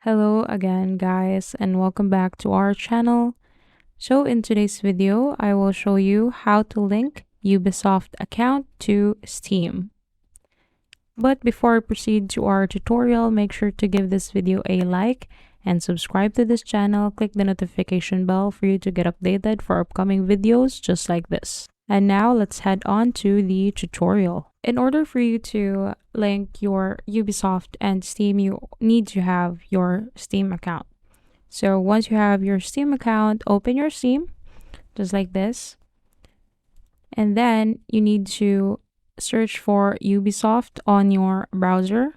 Hello again, guys, and welcome back to our channel. So in today's video, I will show you how to link Ubisoft account to Steam. But before I proceed to our tutorial, make sure to give this video a like and subscribe to this channel. Click the notification bell for you to get updated for upcoming videos just like this. And now let's head on to the tutorial. In order for you to link your Ubisoft and Steam, you need to have your Steam account. So once you have your Steam account, open your Steam, just like this. And then you need to search for Ubisoft on your browser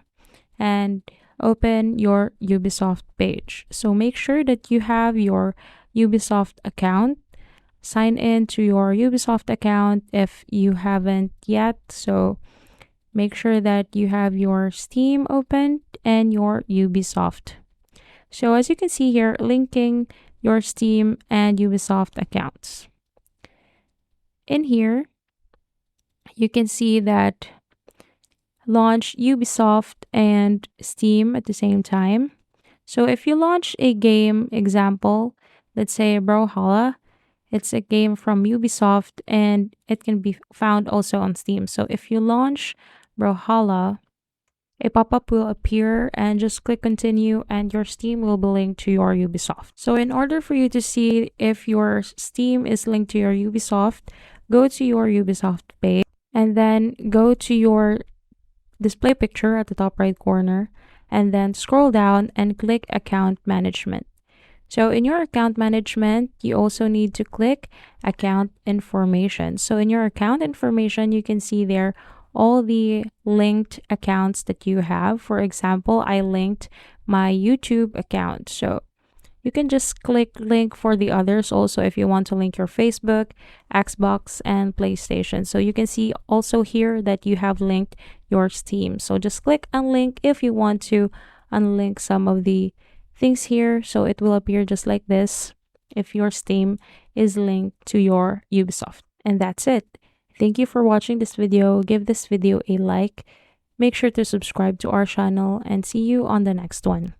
and open your Ubisoft page. So make sure that you have your Ubisoft account. Sign in to your Ubisoft account if you haven't yet. So make sure that you have your Steam open and your Ubisoft. So as you can see here, linking your Steam and Ubisoft accounts. In here, you can see that launch Ubisoft and Steam at the same time. So if you launch a game example, let's say Brawlhalla, it's a game from Ubisoft and it can be found also on Steam. So if you launch Brawlhalla, a pop-up will appear and just click continue and your Steam will be linked to your Ubisoft. So in order for you to see if your Steam is linked to your Ubisoft, go to your Ubisoft page and then go to your display picture at the top right corner and then scroll down and click account management. So in your account management, you also need to click account information. So in your account information, you can see there all the linked accounts that you have. For example, I linked my YouTube account. So you can just click link for the others also if you want to link your Facebook, Xbox, and PlayStation. So you can see also here that you have linked your Steam. So just click unlink if you want to unlink some of the things here. So it will appear just like this if your Steam is linked to your Ubisoft. And that's it. Thank you for watching this video. Give this video a like. Make sure to subscribe to our channel and see you on the next one.